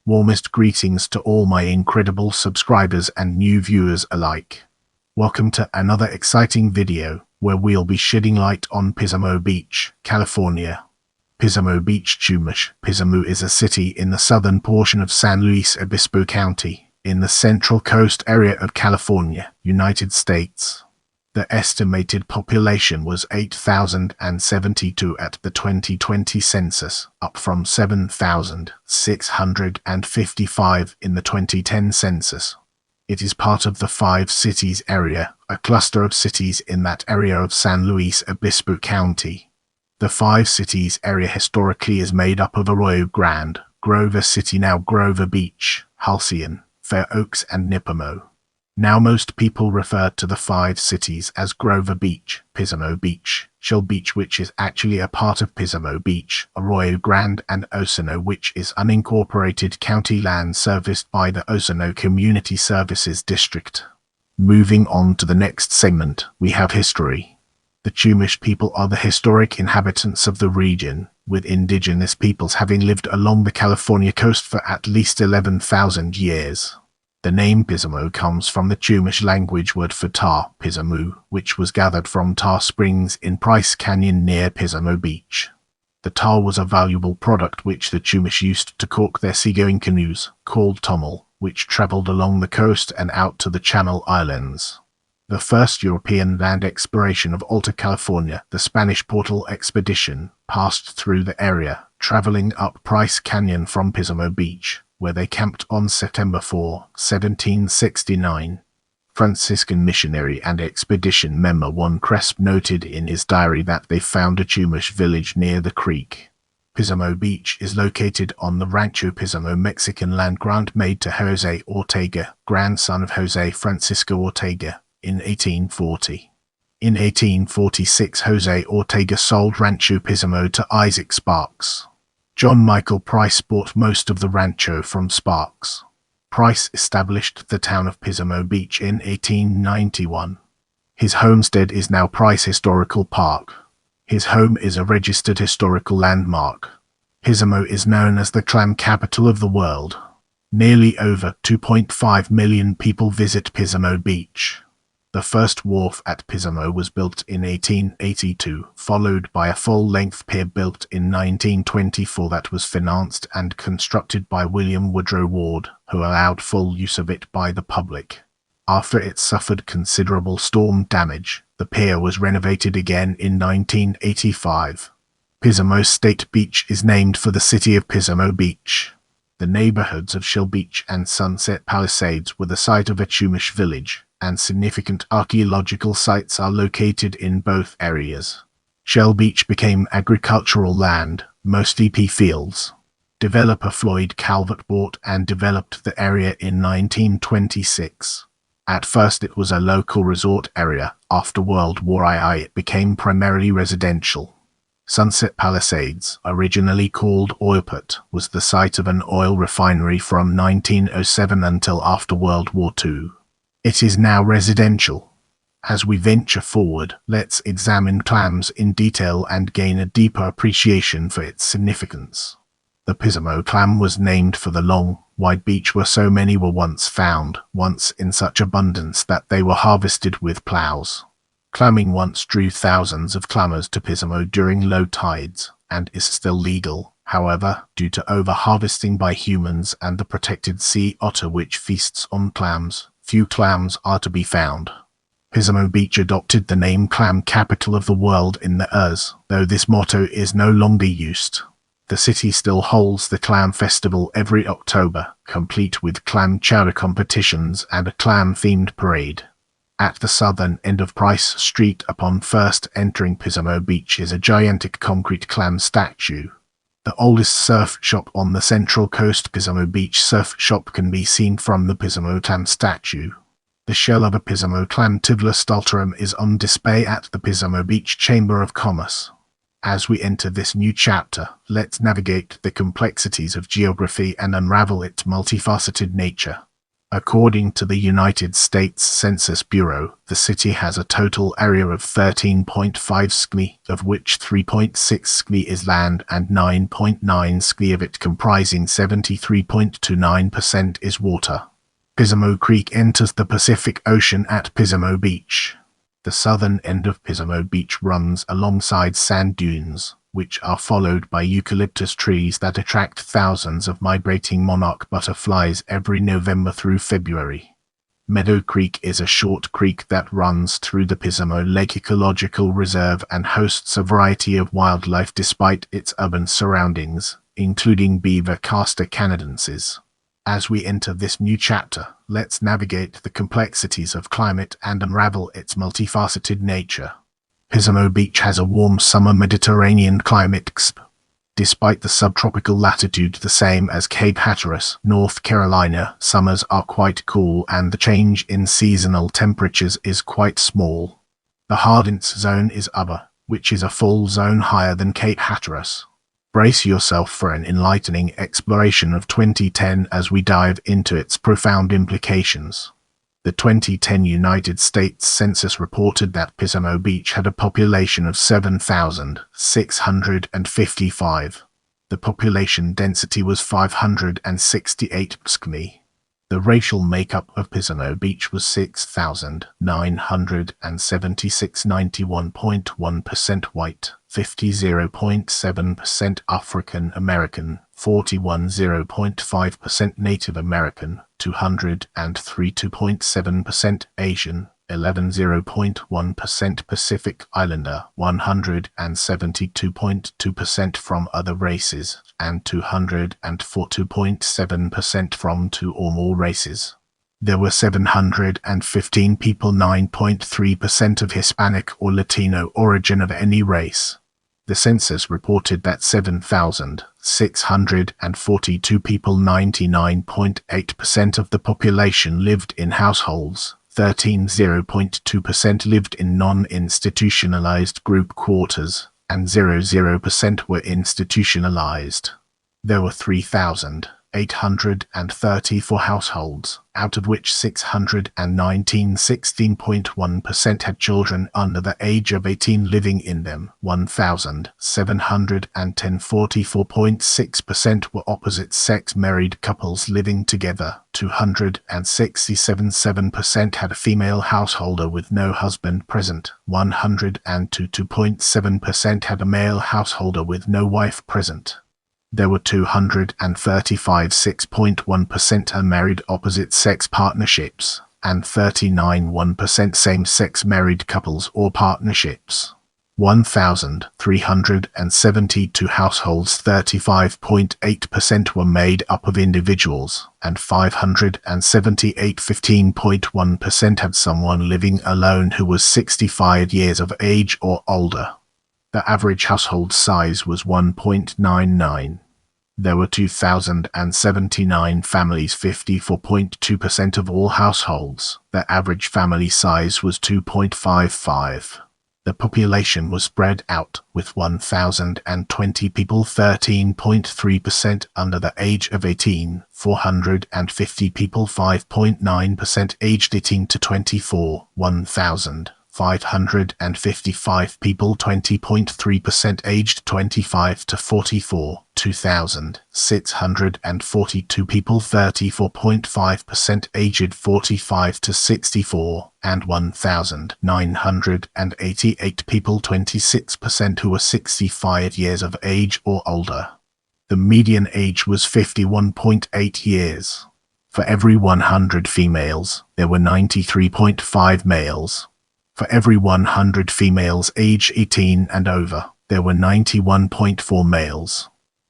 Warmest greetings to all my incredible subscribers and new viewers alike. Welcome to another exciting video, where we'll be shedding light on Pismo Beach, California. Pismo Beach, Chumash, Pismuʔ is a city in the southern portion of San Luis Obispo County, in the Central Coast area of California, United States. The estimated population was 8,072 at the 2020 census, up from 7,655 in the 2010 census. It is part of the Five Cities area, a cluster of cities in that area of San Luis Obispo County. The Five Cities area historically is made up of Arroyo Grande, Grover City, now Grover Beach, Halcyon, Fair Oaks and Nipomo. Now most people refer to the Five Cities as Grover Beach, Pismo Beach, Shell Beach, which is actually a part of Pismo Beach, Arroyo Grande and Oceano, which is unincorporated county land serviced by the Oceano Community Services District. Moving on to the next segment, we have history. The Chumash people are the historic inhabitants of the region, with indigenous peoples having lived along the California coast for at least 11,000 years. The name Pismo comes from the Chumash language word for tar, Pismuʔ, which was gathered from tar springs in Price Canyon near Pismo Beach. The tar was a valuable product which the Chumash used to caulk their seagoing canoes, called tommel, which traveled along the coast and out to the Channel Islands. The first European land exploration of Alta California, the Spanish Portal Expedition, passed through the area, traveling up Price Canyon from Pismo Beach, where they camped on September 4, 1769. Franciscan missionary and expedition member Juan Cresp noted in his diary that they found a Chumash village near the creek. Pismo Beach is located on the Rancho Pismo Mexican land grant made to Jose Ortega, grandson of Jose Francisco Ortega, in 1840. In 1846, Jose Ortega sold Rancho Pismo to Isaac Sparks. John Michael Price bought most of the rancho from Sparks. Price established the town of Pismo Beach in 1891. His homestead is now Price Historical Park. His home is a registered historical landmark. Pismo is known as the clam capital of the world. Nearly over 2.5 million people visit Pismo Beach. The first wharf at Pismo was built in 1882, followed by a full-length pier built in 1924 that was financed and constructed by William Woodrow Ward, who allowed full use of it by the public. After it suffered considerable storm damage, the pier was renovated again in 1985. Pismo State Beach is named for the city of Pismo Beach. The neighborhoods of Shell Beach and Sunset Palisades were the site of a Chumash village, and significant archaeological sites are located in both areas. Shell Beach became agricultural land, mostly pea fields. Developer Floyd Calvert bought and developed the area in 1926. At first it was a local resort area. After World War II it became primarily residential. Sunset Palisades, originally called Oilport, was the site of an oil refinery from 1907 until after World War II. It is now residential. As we venture forward, let's examine clams in detail and gain a deeper appreciation for its significance. The Pismo clam was named for the long, wide beach where so many were once found, once in such abundance that they were harvested with plows. Clamming once drew thousands of clammers to Pismo during low tides, and is still legal. However, due to over-harvesting by humans and the protected sea otter which feasts on clams, few clams are to be found. Pismo Beach adopted the name Clam Capital of the World in the years, though this motto is no longer used. The city still holds the Clam Festival every October, complete with clam chowder competitions and a clam-themed parade. At the southern end of Price Street upon first entering Pismo Beach is a gigantic concrete clam statue. The oldest surf shop on the Central Coast, Pismo Beach Surf Shop, can be seen from the Pismo clam statue. The shell of a Pismo clam Tivla stultarum is on display at the Pismo Beach Chamber of Commerce. As we enter this new chapter, let's navigate the complexities of geography and unravel its multifaceted nature. According to the United States Census Bureau, the city has a total area of 13.5 sqmi, of which 3.6 sqmi is land and 9.9 sqmi of it, comprising 73.29%, is water. Pismo Creek enters the Pacific Ocean at Pismo Beach. The southern end of Pismo Beach runs alongside sand dunes, which are followed by eucalyptus trees that attract thousands of migrating monarch butterflies every November through February. Meadow Creek is a short creek that runs through the Pismo Lake Ecological Reserve and hosts a variety of wildlife despite its urban surroundings, including beaver castor canadensis. As we enter this new chapter, let's navigate the complexities of climate and unravel its multifaceted nature. Pismo Beach has a warm summer Mediterranean climate. Despite the subtropical latitude the same as Cape Hatteras, North Carolina, summers are quite cool and the change in seasonal temperatures is quite small. The hardness zone is upper, which is a full zone higher than Cape Hatteras. Brace yourself for an enlightening exploration of 2010 as we dive into its profound implications. The 2010 United States Census reported that Pismo Beach had a population of 7,655. The population density was 568 sqmi. The racial makeup of Pismo Beach was 6,976, 91.1% white, 50.7% African American, 41.5% Native American, 203.7% Asian, 11.1% Pacific Islander, 172.2% from other races, and 242.7% from two or more races. There were 715 people, 9.3% of Hispanic or Latino origin of any race. The census reported that 7,642 people, 99.8% of the population, lived in households. 0.2% lived in non-institutionalized group quarters, and 0% were institutionalized. There were 3,834 households, out of which 619, 16.1% had children under the age of 18 living in them. 1,710, 44.6% were opposite-sex married couples living together. 267, 7% had a female householder with no husband present. 102, 2.7% had a male householder with no wife present. There were 235, 6.1% unmarried opposite-sex partnerships, and 39.1% same-sex married couples or partnerships. 1,372 households, 35.8% were made up of individuals, and 578, 15.1% had someone living alone who was 65 years of age or older. The average household size was 1.99. There were 2,079 families, 54.2% of all households. The average family size was 2.55. The population was spread out, with 1,020 people, 13.3% under the age of 18, 450 people, 5.9% aged 18 to 24, 1,555 people, 20.3% aged 25 to 44, 2,642 people, 34.5% aged 45 to 64, and 1,988 people, 26% who were 65 years of age or older. The median age was 51.8 years. For every 100 females, there were 93.5 males. For every 100 females age 18 and over, there were 91.4 males.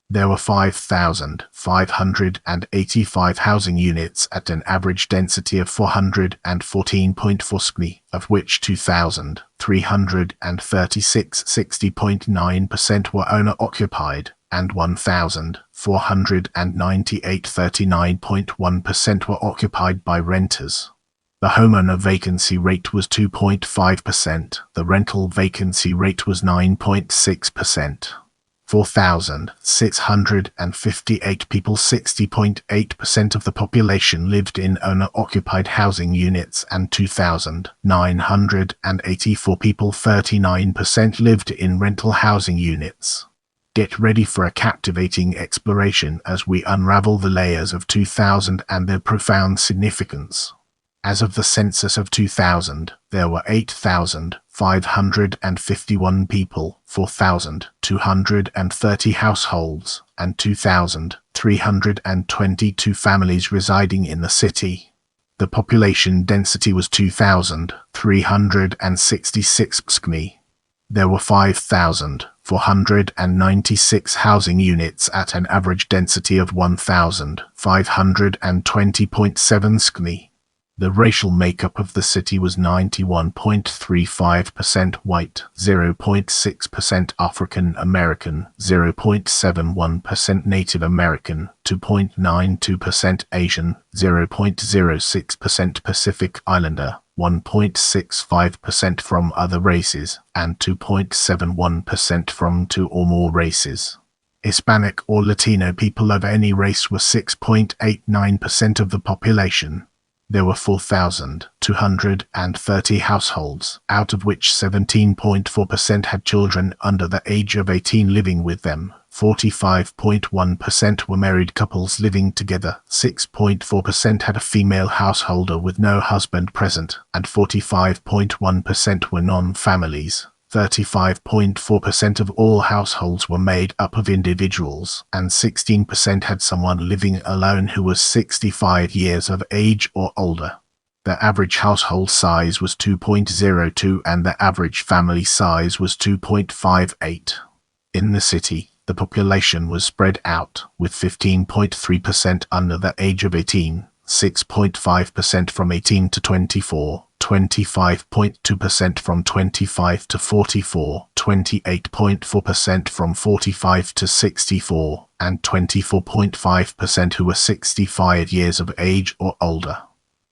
There were 5,585 housing units at an average density of 414.4 sqmi, of which 2,336, 60.9% were owner-occupied, and 1,498, 39.1% were occupied by renters. The homeowner vacancy rate was 2.5%. The rental vacancy rate was 9.6%. 4,658 people. 60.8% of the population lived in owner-occupied housing units, and 2,984 people, 39%, lived in rental housing units. Get ready for a captivating exploration as we unravel the layers of 2000 and their profound significance. As of the census of 2000, there were 8,551 people, 4,230 households, and 2,322 families residing in the city. The population density was 2,366 Pismuʔ. There were 5,496 housing units at an average density of 1,520.7 Pismuʔ. The racial makeup of the city was 91.35% white, 0.6% African American, 0.71% Native American, 2.92% Asian, 0.06% Pacific Islander, 1.65% from other races, and 2.71% from two or more races. Hispanic or Latino people of any race were 6.89% of the population. There were 4,230 households, out of which 17.4% had children under the age of 18 living with them, 45.1% were married couples living together, 6.4% had a female householder with no husband present, and 45.1% were non-families. 35.4% of all households were made up of individuals, and 16% had someone living alone who was 65 years of age or older. The average household size was 2.02 and the average family size was 2.58. In the city, the population was spread out, with 15.3% under the age of 18, 6.5% from 18 to 24, 25.2% from 25 to 44, 28.4% from 45 to 64, and 24.5% who were 65 years of age or older.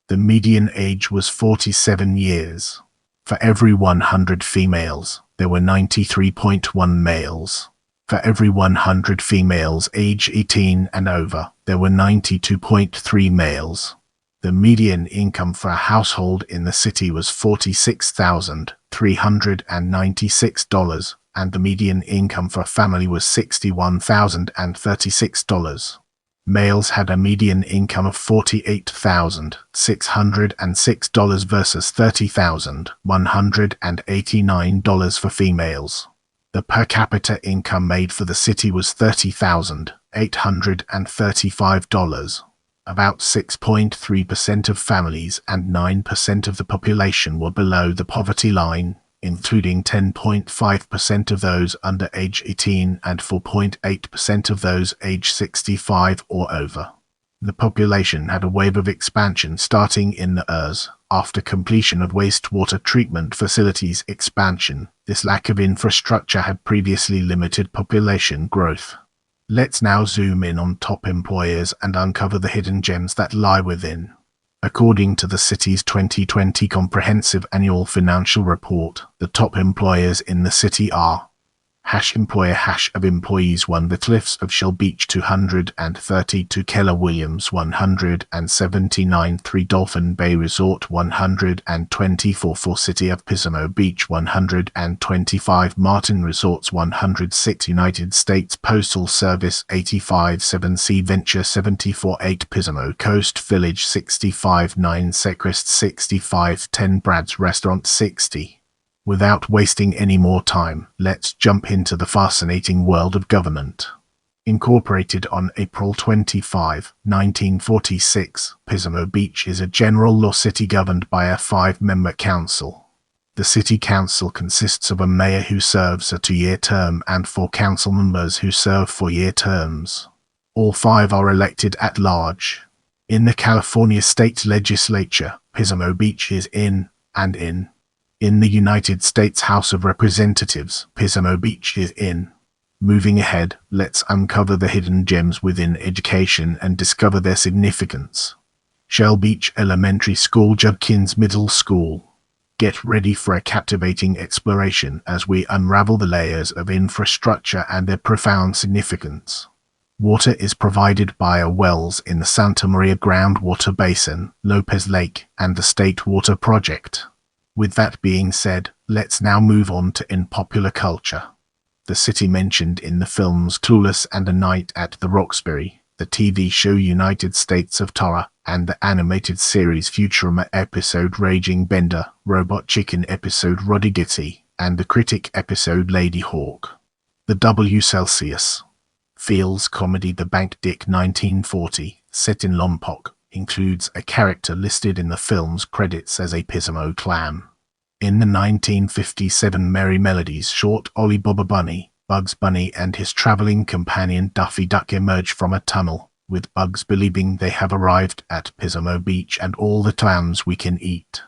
The median age was 47 years. For every 100 females, there were 93.1 males. For every 100 females age 18 and over, there were 92.3 males. The median income for a household in the city was $46,396, and the median income for a family was $61,036. Males had a median income of $48,606 versus $30,189 for females. The per capita income made for the city was $30,835. About 6.3% of families and 9% of the population were below the poverty line, including 10.5% of those under age 18 and 4.8% of those age 65 or over. The population had a wave of expansion starting in the years after completion of wastewater treatment facilities expansion. This lack of infrastructure had previously limited population growth. Let's now zoom in on top employers and uncover the hidden gems that lie within. According to the city's 2020 Comprehensive Annual Financial Report, the top employers in the city are employer of employees 1 The Cliffs of Shell Beach 232 Keller Williams 179 3 Dolphin Bay Resort 124 4 City of Pismo Beach 125 Martin Resorts 106 United States Postal Service 85 7 Sea Venture 74 8 Pismo Coast Village 65 9 Secrest 65 10 Brad's Restaurant 60. Without wasting any more time, let's jump into the fascinating world of government. Incorporated on April 25, 1946, Pismo Beach is a general law city governed by a 5-member council. The city council consists of a mayor who serves a 2-year term and 4 council members who serve 4-year terms. All 5 are elected at large. In the California state legislature, Pismo Beach is in. In the United States House of Representatives, Pismo Beach is in. Moving ahead, let's uncover the hidden gems within education and discover their significance. Shell Beach Elementary School, Judkins Middle School. Get ready for a captivating exploration as we unravel the layers of infrastructure and their profound significance. Water is provided by wells in the Santa Maria Groundwater Basin, Lopez Lake, and the State Water Project. With that being said, let's now move on to in popular culture. The city mentioned in the films Clueless and A Night at the Roxbury, the TV show United States of Terror, and the animated series Futurama episode Raging Bender, Robot Chicken episode Roddy Ditty, and the Critic episode Lady Hawk. The W. Celsius. Fields comedy The Bank Dick 1940, set in Lompoc, includes a character listed in the film's credits as a Pismo clam. In the 1957 Merry Melodies short, Ollie Bobber Bunny, Bugs Bunny and his traveling companion Daffy Duck emerge from a tunnel, with Bugs believing they have arrived at Pismo Beach and all the clams we can eat.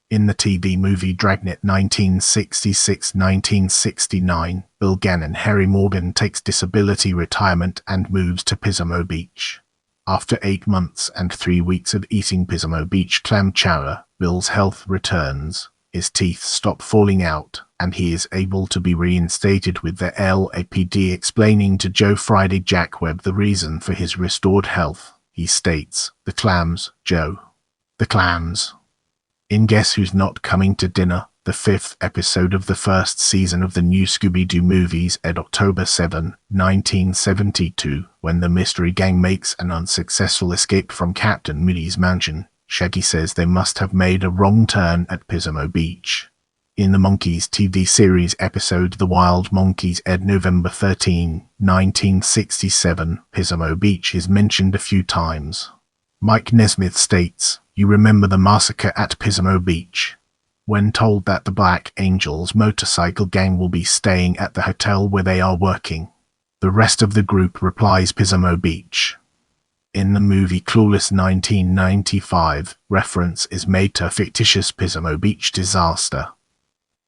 In the TV movie Dragnet 1966-1969, Bill Gannon Harry Morgan takes disability retirement and moves to Pismo Beach. After 8 months and 3 weeks of eating Pismo Beach clam chowder, Bill's health returns, his teeth stop falling out, and he is able to be reinstated with the LAPD explaining to Joe Friday Jack Webb the reason for his restored health. He states, "The clams, Joe. The clams." In Guess Who's Not Coming to Dinner, the 5th episode of the first season of the new Scooby-Doo movies aired October 7, 1972, when the mystery gang makes an unsuccessful escape from Captain Moody's mansion. Shaggy says they must have made a wrong turn at Pismo Beach. In the Monkees TV series episode The Wild Monkeys aired November 13, 1967, Pismo Beach is mentioned a few times. Mike Nesmith states, "You remember the massacre at Pismo Beach?" When told that the Black Angels motorcycle gang will be staying at the hotel where they are working, the rest of the group replies Pismo Beach. In the movie Clueless 1995, reference is made to a fictitious Pismo Beach disaster.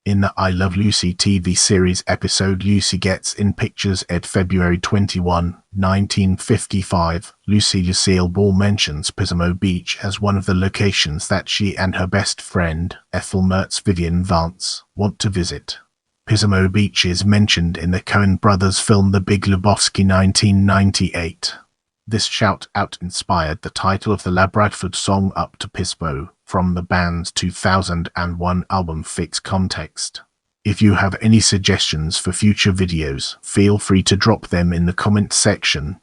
In the I Love Lucy TV series episode Lucy Gets in Pictures aired February 21, 1955, Lucy Lucille Ball mentions Pismo Beach as one of the locations that she and her best friend, Ethel Mertz Vivian Vance, want to visit. Pismo Beach is mentioned in the Coen brothers film The Big Lebowski 1998. This shout-out inspired the title of the La Bradford song Up to Pismo, from the band's 2001 album Fix Context. If you have any suggestions for future videos, feel free to drop them in the comment section.